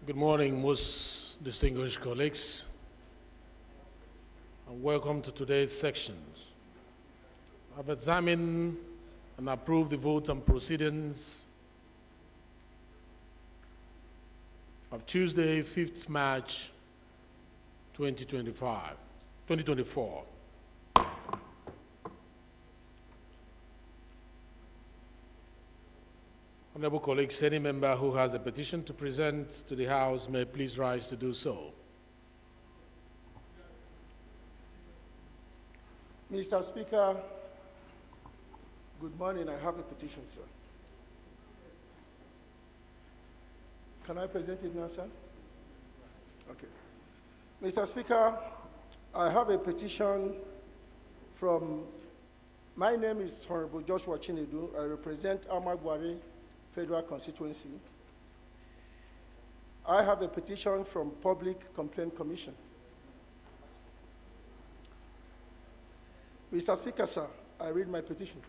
Good morning, most distinguished colleagues, and welcome to today's sections. I've examined and approved the vote and proceedings of Tuesday, 5th March 2024. Honorable colleagues, any member who has a petition to present to the House may please rise to do so. Mr. Speaker, good morning. I have a petition, sir. Can I present it now, sir? Okay. Mr. Speaker, I have a petition from, my name is Honorable Joshua Chinedu. I represent Amagwari Federal Constituency. I have a petition from Public Complaint Commission. Mr. Speaker, sir, I read my petition.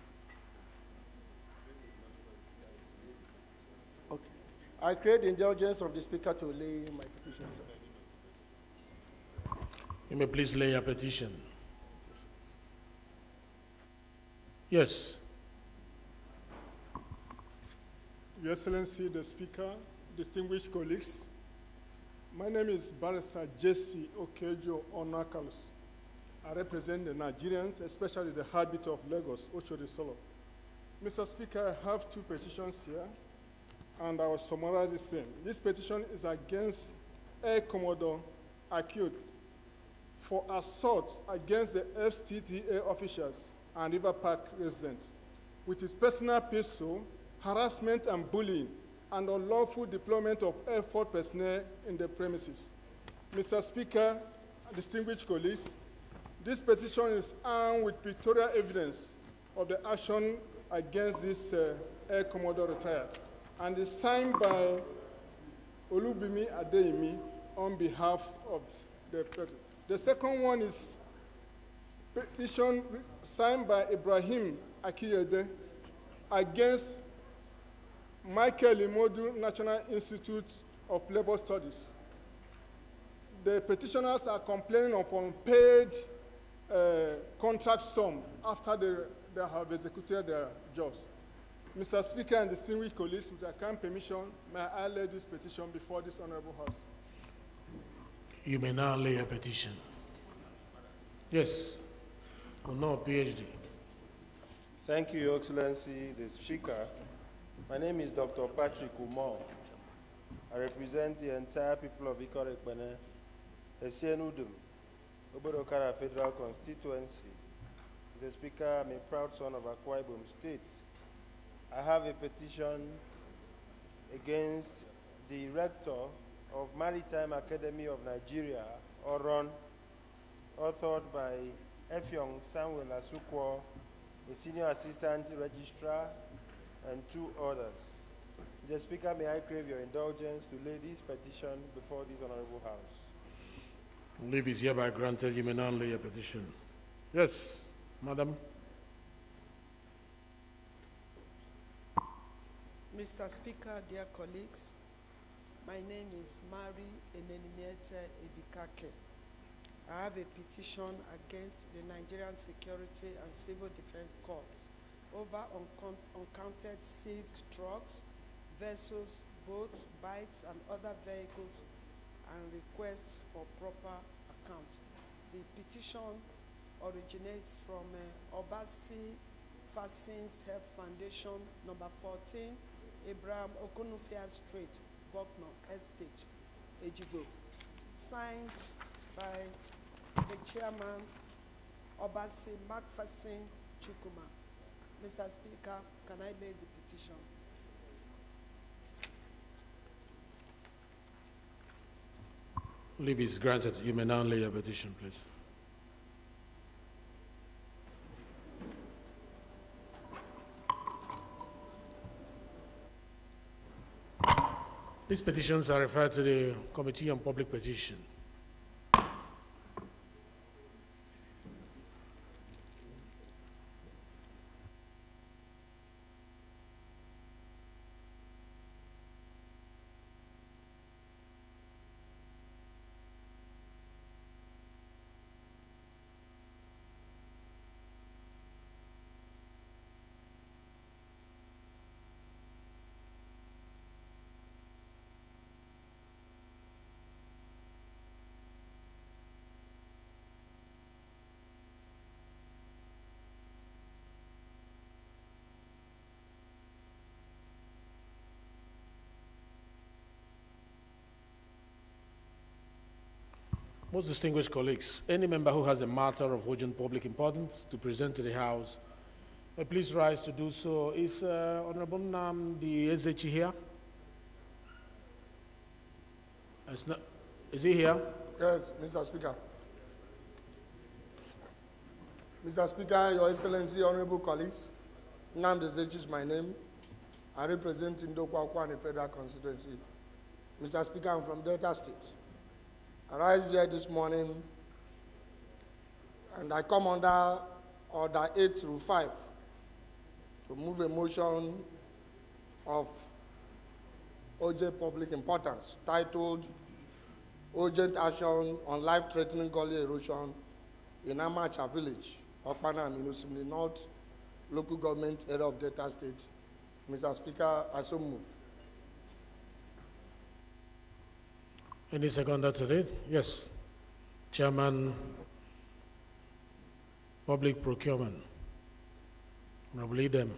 Okay. I crave the indulgence of the Speaker to lay my petition, sir. You may please lay your petition. Yes. Your Excellency, the Speaker, distinguished colleagues, my name is Barrister Jesse Okejo Onakalus. I represent the Nigerians, especially the heartbeat of Lagos, Oshodi Solo. Mr. Speaker, I have two petitions here, and I will summarize the same. This petition is against Air Commodore accused for assault against the FCTA officials and River Park residents with his personal pistol, harassment and bullying, and unlawful deployment of Air Force personnel in the premises. Mr. Speaker, distinguished colleagues, this petition is armed with pictorial evidence of the action against this Air Commodore retired, and is signed by Olubimi Adeyemi on behalf of the President. The second one is petition signed by Ibrahim Akiyede against Michael Imodu National Institute of Labor Studies. The petitioners are complaining of unpaid contract sum after they have executed their jobs. Mr. Speaker and distinguished colleagues, with your kind permission, may I lay this petition before this honorable House? You may now lay a petition. Yes. Oh, no, PhD. Thank you, Your Excellency, the Speaker. My name is Dr. Patrick Umar. I represent the entire people of Ikorekpene, Esienudum, Obodokara Federal Constituency. The Speaker, I'm a proud son of Akwa Ibom State. I have a petition against the rector of Maritime Academy of Nigeria, Oron, authored by Effiong Samuel Asukwo, a senior assistant registrar, and two others. The Speaker, may I crave your indulgence to lay this petition before this honorable House? Leave is hereby granted. You may now lay a petition. Yes, Madam. Mr. Speaker, dear colleagues, my name is Mary Enenimiete Edikake. I have a petition against the Nigerian Security and Civil Defense Corps over uncounted seized trucks, vessels, boats, bikes, and other vehicles, and requests for proper account. The petition originates from Obasi Fasins Help Foundation, number 14, Abraham Okonufia Street, Bucknor Estate, Ejibo, signed by the chairman, Obasi Macpherson Chukuma. Mr. Speaker, can I lay the petition? Leave is granted. You may now lay your petition, please. These petitions are referred to the Committee on Public Petition. Most distinguished colleagues, any member who has a matter of urgent public importance to present to the House, please rise to do so. Is Honorable Nnamdi Ezechi here? Is he here? Yes, Mr. Speaker. Mr. Speaker, Your Excellency, honorable colleagues, Nnamdi Ezechi is my name. I represent Ndokwa Federal Constituency. Mr. Speaker, I'm from Delta State. I rise here this morning and I come under Order 8/5 to move a motion of urgent public importance titled Urgent Action on Life-Threatening Gully Erosion in Amacha Village, Okpanam, in the North Local Government Area of Delta State. Mr. Speaker, I so move. Any seconder to it? Yes. Chairman, Public Procurement. Honorable Idem.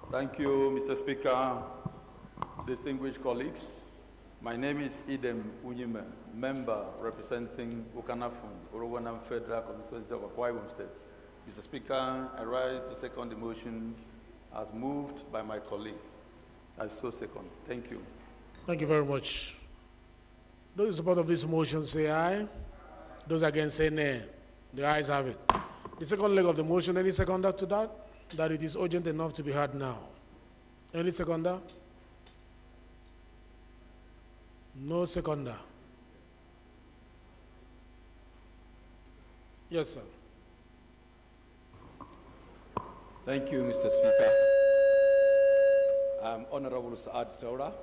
Thank you, Mr. Speaker, distinguished colleagues. My name is Idem Unyime, member representing Ukanafun, Orowanam Federal Constituency of Akwa Ibom State. Mr. Speaker, I rise to second the motion as moved by my colleague. I so second. Thank you. Thank you very much. Those in support of this motion say aye. Those against say nay. The ayes have it. The second leg of the motion, any seconder to that? That it is urgent enough to be heard now. Any seconder? No seconder. Yes, sir. Thank you, Mr. Speaker. I'm Honorable Saad Taura,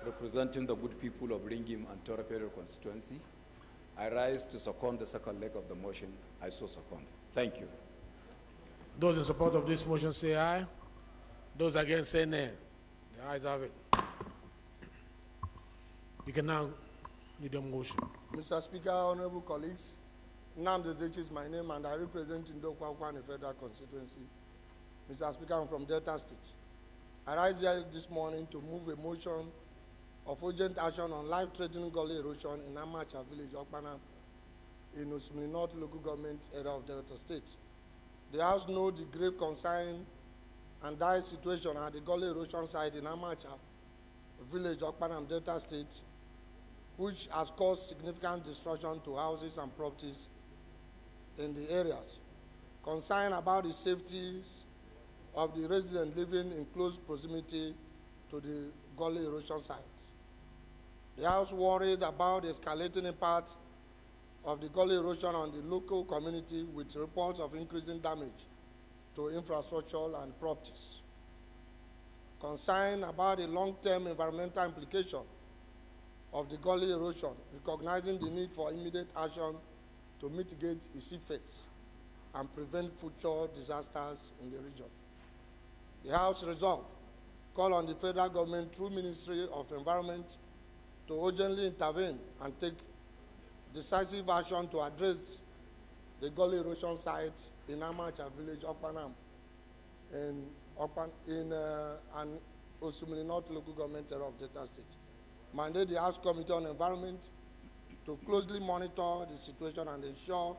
representing the good people of Ringim and Tora Federal Constituency. I rise to second the second leg of the motion. I so second. Thank you. Those in support of this motion say aye. Those against say nay. The ayes have it. You can now lead the motion. Mr. Speaker, honorable colleagues, Nnamdi Ezechi is my name and I represent Ndokwa Federal Constituency. Mr. Speaker, I'm from Delta State. I rise here this morning to move a motion of urgent action on life-threatening gully erosion in Amacha Village, Okpanam, in Usumni North Local Government Area of Delta State. The House knows the grave concern and dire situation at the gully erosion site in Amacha Village, Okpanam, Delta State, which has caused significant destruction to houses and properties in the areas. Concern about the safety of the residents living in close proximity to the gully erosion site. The House worried about the escalating impact of the gully erosion on the local community with reports of increasing damage to infrastructure and properties. Concern about the long-term environmental implication of the gully erosion, recognizing the need for immediate action to mitigate its effects and prevent future disasters in the region. The House resolve call on the federal government through Ministry of Environment to urgently intervene and take decisive action to address the gully erosion site in Amacha Village, Okpanam, in Osumili North Local Government Area of Delta State. Mandate the House Committee on Environment to closely monitor the situation and ensure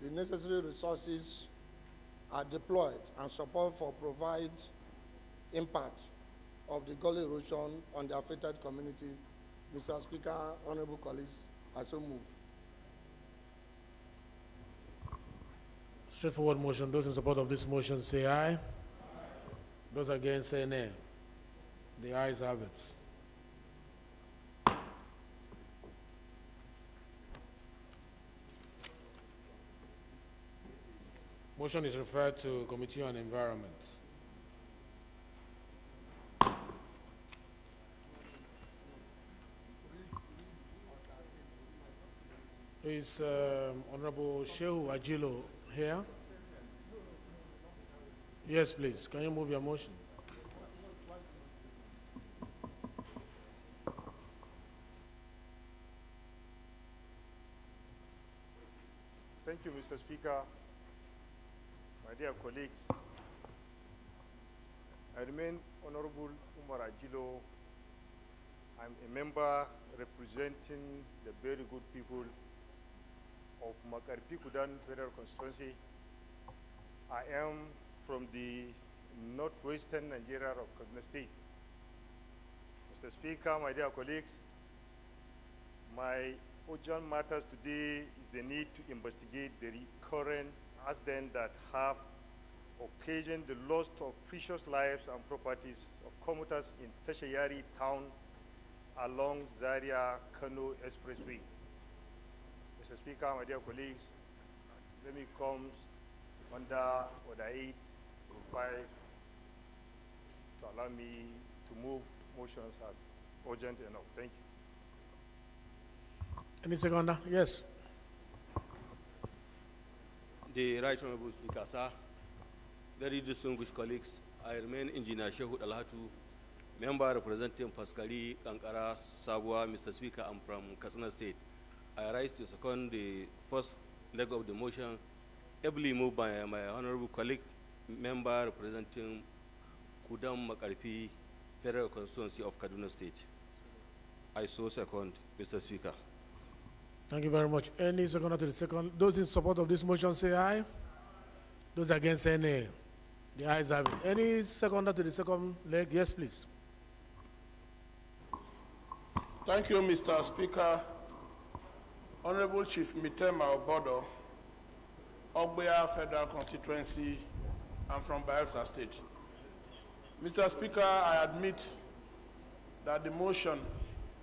the necessary resources are deployed and support for provide impact of the gully erosion on the affected community. Mr. Speaker, honorable colleagues, I so move. Straightforward motion. Those in support of this motion say aye. Those against say nay. The ayes have it. Motion is referred to Committee on Environment. Is Honorable Shehu Ajilo here? Yes, please. Can you move your motion? Thank you, Mr. Speaker. My dear colleagues, I remain Honorable Umar Ajilo. I'm a member representing the very good people of Makarpi Kudan Federal Constituency. I am from the northwestern Nigeria of Kaduna State. Mr. Speaker, my dear colleagues, my urgent matters today is the need to investigate the recurrent accidents that have occasioned the loss of precious lives and properties of commuters in Tashayari town along Zaria-Kano Expressway. Mr. Speaker, my dear colleagues, let me come under Order 8 to 5 to allow me to move motions as urgent enough. Thank you. Any seconder? Yes. The Right Honorable Speaker, sir, very distinguished colleagues, I remain Engineer Shehu Alhatu, member representing Paskari, Kankara, Sabwa. Mr. Speaker, I'm from Katsina State. I rise to second the first leg of the motion, ably moved by my honorable colleague, member representing Kudam Makarpi, Federal Constituency of Kaduna State. I so second, Mr. Speaker. Thank you very much. Any seconder to the second? Those in support of this motion say aye. Those against say nay. The ayes have it. Any seconder to the second leg? Yes, please. Thank you, Mr. Speaker. Honorable Chief Mitema Obodo, Ogbea Federal Constituency, I'm from Bayelsa State. Mr. Speaker, I admit that the motion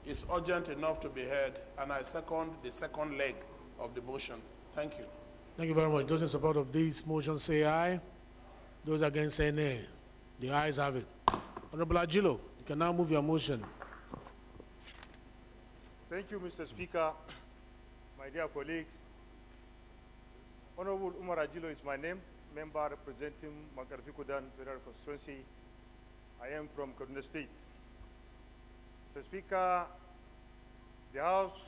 is urgent enough to be heard, and I second the second leg of the motion. Thank you. Thank you very much. Those in support of this motion say aye. Those against say nay. The ayes have it. Honorable Ajilo, you can now move your motion. Thank you, Mr. Speaker. My dear colleagues, Honorable Umar Ajilo is my name, member representing Makarpi Kudan Federal Constituency. I am from Kaduna State. Mr. Speaker, the House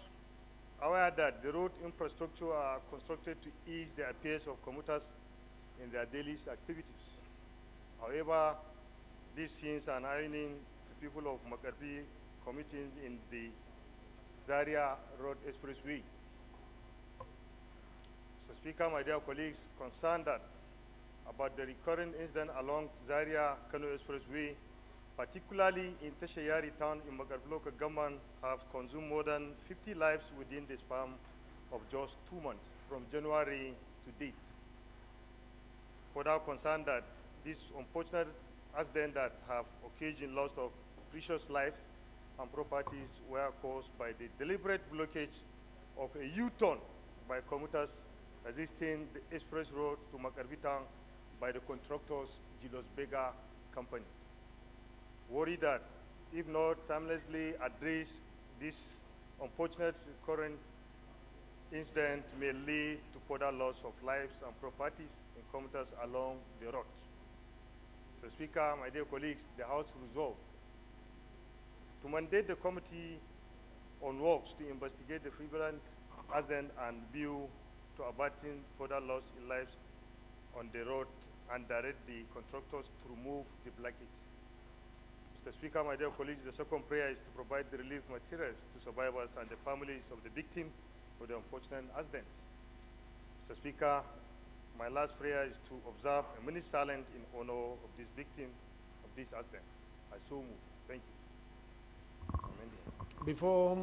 aware that the road infrastructure are constructed to ease the appearance of commuters in their daily activities. However, these scenes are ironing the people of Makarpi commuting in the Zaria Road Expressway. Mr. Speaker, my dear colleagues, concerned about the recurrent incident along Zaria-Kano Expressway, particularly in Tashayari town in Makarpi local government, have consumed more than 50 lives within the span of just 2 months, from January to date. Further concerned that this unfortunate accident that have occasioned loss of precious lives and properties were caused by the deliberate blockage of a U-turn by commuters resisting the express road to Makarpi town by the contractors Julius Berger Company. Worried that if not timelessly addressed, this unfortunate current incident may lead to further loss of lives and properties in commuters along the road. Mr. Speaker, my dear colleagues, the House resolved to mandate the Committee on Works to investigate the prevalent accident and view to averting further loss in lives on the road and direct the contractors to remove the blockage. Mr. Speaker, my dear colleagues, the second prayer is to provide the relief materials to survivors and the families of the victim for the unfortunate accidents. Mr. Speaker, my last prayer is to observe a minute silence in honor of this victim of this accident. I so move. Thank you. Amen. Before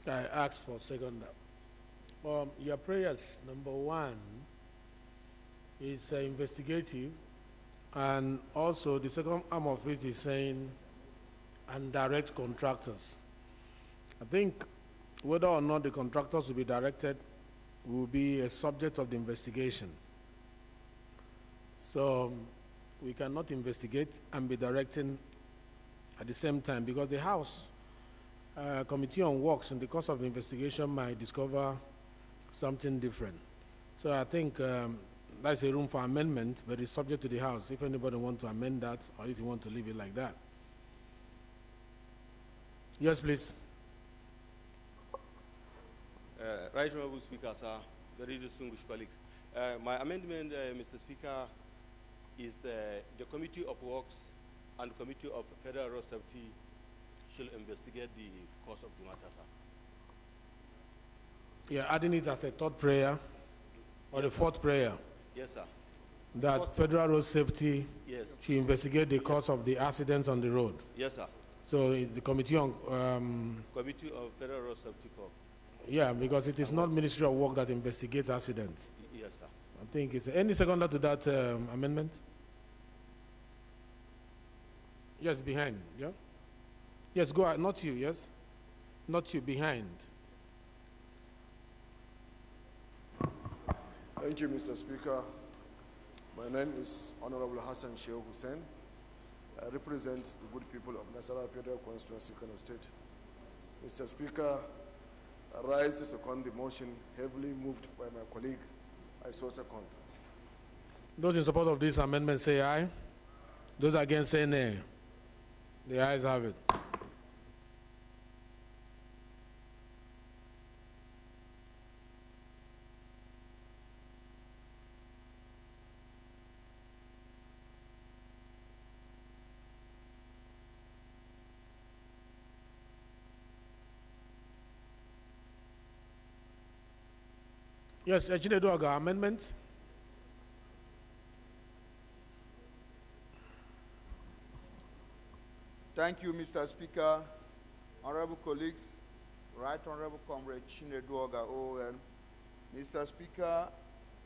I ask for second, your prayers, number one, is investigative, and also the second arm of it is saying and direct contractors. I think whether or not the contractors will be directed will be a subject of the investigation. So we cannot investigate and be directing at the same time, because the House Committee on Works in the course of the investigation might discover something different. So I think that's a room for amendment, but it's subject to the House if anybody wants to amend that or if you want to leave it like that. Yes, please. Right Honorable Speaker, sir, very distinguished colleagues. My amendment, Mr. Speaker, is the Committee of Works and Committee of Federal Road Safety should investigate the cause of the matter, sir. Yeah, adding it as a third prayer or the fourth prayer. Yes, sir. That Federal Road Safety Yes. should investigate the cause of the accidents on the road. Yes, sir. So it's the Committee on, Committee of Federal Road Safety Corps. yeah, because it is not Ministry of Work that investigates accidents. Yes, sir. I think it's, any seconder to that amendment? Yes, behind, yeah? Yes, go ahead, not you, yes? Not you, behind. Thank you, Mr. Speaker. My name is Honorable Hassan Sheikh Hussein. I represent the good people of Nasarawa Federal Constituency, Kano State. Mr. Speaker, I rise to second the motion heavily moved by my colleague. I so second. Those in support of this amendment say aye. Those against say nay. The ayes have it. Yes, Echineduaga, amendment. Thank you, Mr. Speaker. Honorable colleagues, Right Honorable Comrade Chineduoga ON. Mr. Speaker,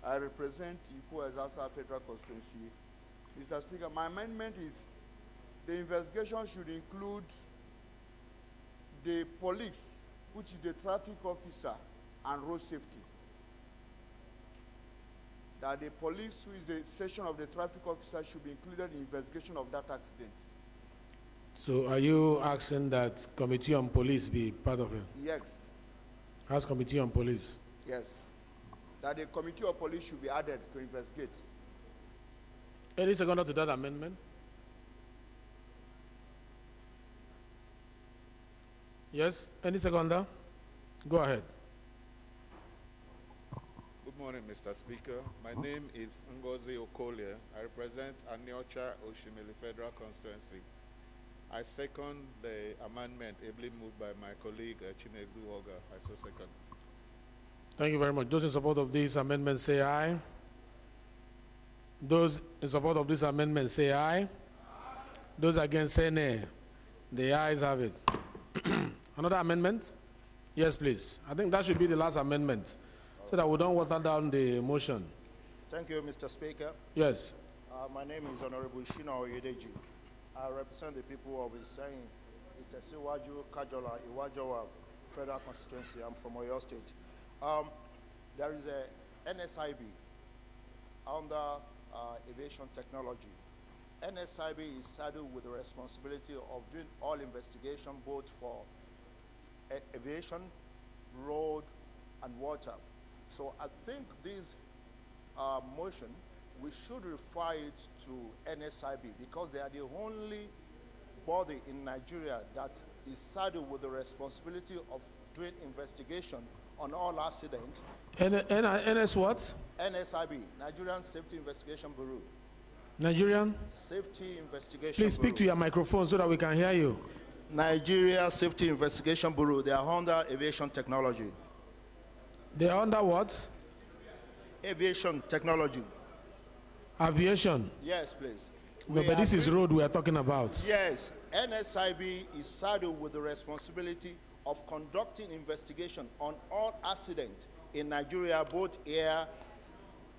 I represent Ikwo Ezasa Federal Constituency. Mr. Speaker, my amendment is the investigation should include the police, which is the traffic officer and road safety. That the police, who is the section of the traffic officer, should be included in the investigation of that accident. So are you asking that Committee on Police be part of it? Yes. House Committee on Police? Yes. That the committee of police should be added to investigate. Any seconder to that amendment? Yes, any seconder? Go ahead. Good morning, Mr. Speaker. My name is Ngozi Okolie. I represent Aniocha Oshimili Federal Constituency. I second the amendment ably moved by my colleague Chinedu Oga. I so second. Thank you very much. Those in support of this amendment say aye. Those in support of this amendment say aye. Those against say nay. The ayes have it. Another amendment? Yes, please. I think that should be the last amendment so that we don't water down the motion. Thank you, Mr. Speaker. Yes. My name is Honorable Shina Oyedeji. I represent the people of Isayin, Itesiwaju, Kajola, Iwajowa Federal Constituency. I'm from Oyo State. There is a NSIB under aviation technology. NSIB is saddled with the responsibility of doing all investigation both for aviation, road, and water. So I think this motion, we should refer it to NSIB because they are the only body in Nigeria that is saddled with the responsibility of doing investigation on all accidents. NS what? NSIB, Nigerian Safety Investigation Bureau. Nigerian? Safety Investigation Please speak Bureau. to your microphone so that we can hear you. Nigeria Safety Investigation Bureau, they are under aviation technology. They are under what? Aviation technology. Aviation? Yes, please. No, but this is road we are talking about. Yes, NSIB is saddled with the responsibility of conducting investigation on all accidents in Nigeria, both air.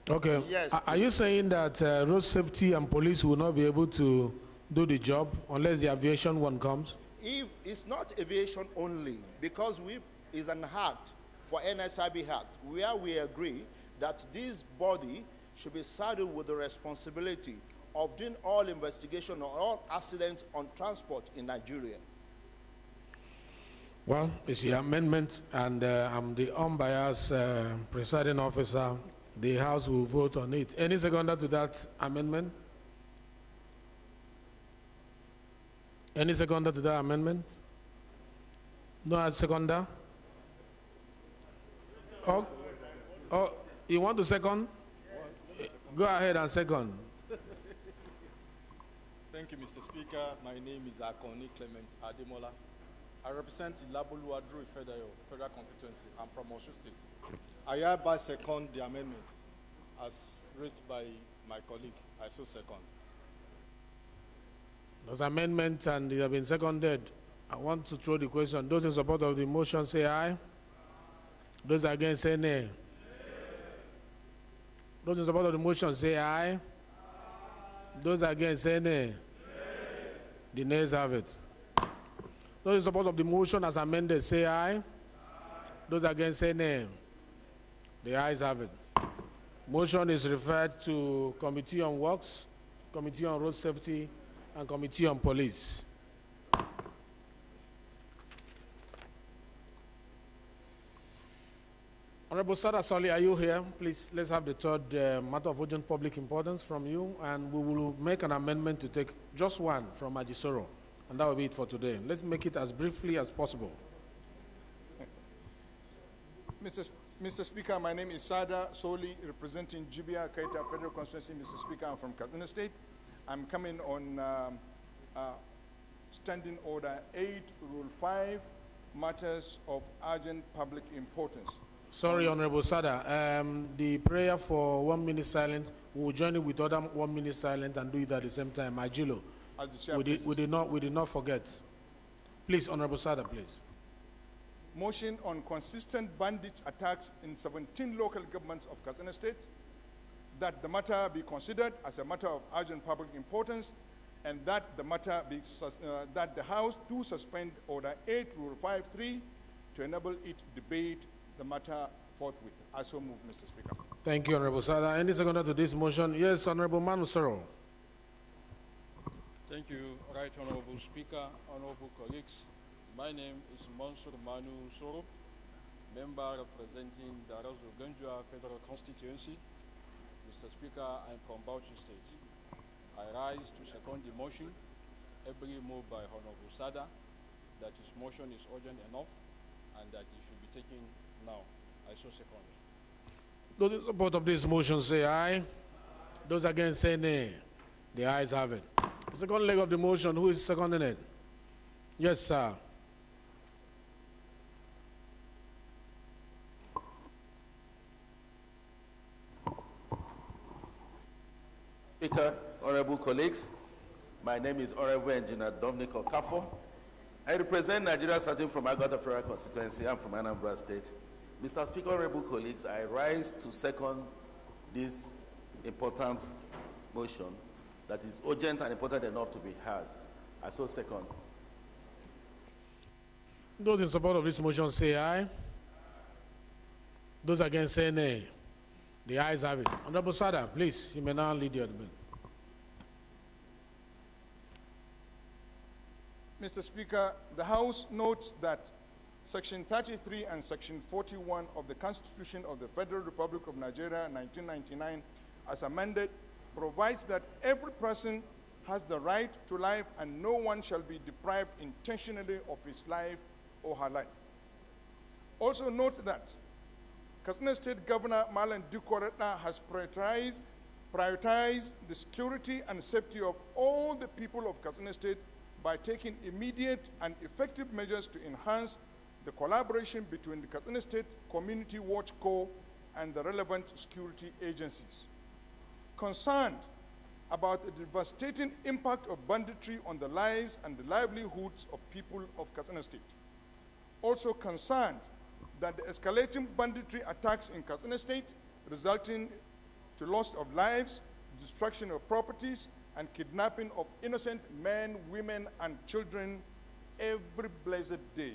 Okay. Yes. Are you saying that road safety and police will not be able to do the job unless the aviation one comes? If it's not aviation only, because is an act for NSIB Act, where we agree that this body should be saddled with the responsibility of doing all investigation on all accidents on transport in Nigeria. Well, it's the amendment, and I'm the unbiased presiding officer. The House will vote on it. Any seconder to that amendment? Any seconder to that amendment? No seconder? Oh, you want to second? Go ahead and second. Thank you, Mr. Speaker. My name is Akoni Clement Ademola. I represent Ilabolu Adru Federal Constituency. I'm from Osun State. I hereby second the amendment as raised by my colleague. I so second. There's amendment and it has been seconded. I want to throw the question. Those in support of the motion say aye. Those against say nay. Those in support of the motion say aye. Those against say nay. The nays have it. Those in support of the motion as amended say aye. Those against say nay. The ayes have it. Motion is referred to Committee on Works, Committee on Road Safety, and Committee on Police. Honorable Sada Soli, are you here? Please, let's have the third matter of urgent public importance from you, and we will make an amendment to take just one from Ajisoro, and that will be it for today. Let's make it as briefly as possible. Mr. Speaker, my name is Sada Soli, representing Jibia Kaita Federal Constituency. Mr. Speaker, I'm from Katsina State. I'm coming on Standing Order 8, Rule 5, matters of urgent public importance. Sorry, Honorable Sada. The prayer for 1 minute silence, we will join it with other 1 minute silence and do it at the same time. Ajilo, we did not forget. Please, Honorable Sada, please. Motion on consistent bandit attacks in 17 local governments of Katsina State, that the matter be considered as a matter of urgent public importance, and that the matter be that the House do suspend Order 8, Rule 5.3, to enable it debate the matter forthwith. I so move, Mr. Speaker. Thank you, Honorable Sada. Any seconder to this motion? Yes, Honorable Manusoro. Thank you, Right Honorable Speaker, honorable colleagues. My name is Mansur Manu Soro, member representing the Arazu Ganjua Federal Constituency. Mr. Speaker, I'm from Bauchi State. I rise to second the motion, ably moved by Honorable Sada, that his motion is urgent enough and that it should be taken now. I so second. Those in support of this motion say aye. Those against say nay. The ayes have it. The second leg of the motion, who is seconding it? Yes, sir. Speaker, honorable colleagues, my name is Honorable Engineer Dominic Okafo. I represent Nigeria starting from Agota Federal Constituency. I'm from Anambra State. Mr. Speaker, honorable colleagues, I rise to second this important motion that is urgent and important enough to be heard. I so second. Those in support of this motion say aye. Those against say nay. The ayes have it. Honorable Sada, please, you may now lead your debate. Mr. Speaker, the House notes that Section 33 and Section 41 of the Constitution of the Federal Republic of Nigeria, 1999, as amended, provides that every person has the right to life and no one shall be deprived intentionally of his life or her life. Also note that Katsina State Governor Malan Dukoretna has prioritized the security and safety of all the people of Katsina State by taking immediate and effective measures to enhance the collaboration between the Katsina State Community Watch Corps and the relevant security agencies. Concerned about the devastating impact of banditry on the lives and the livelihoods of people of Katsina State. Also concerned that the escalating banditry attacks in Katsina State resulting to loss of lives, destruction of properties, and kidnapping of innocent men, women, and children every blessed day.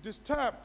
Disturbed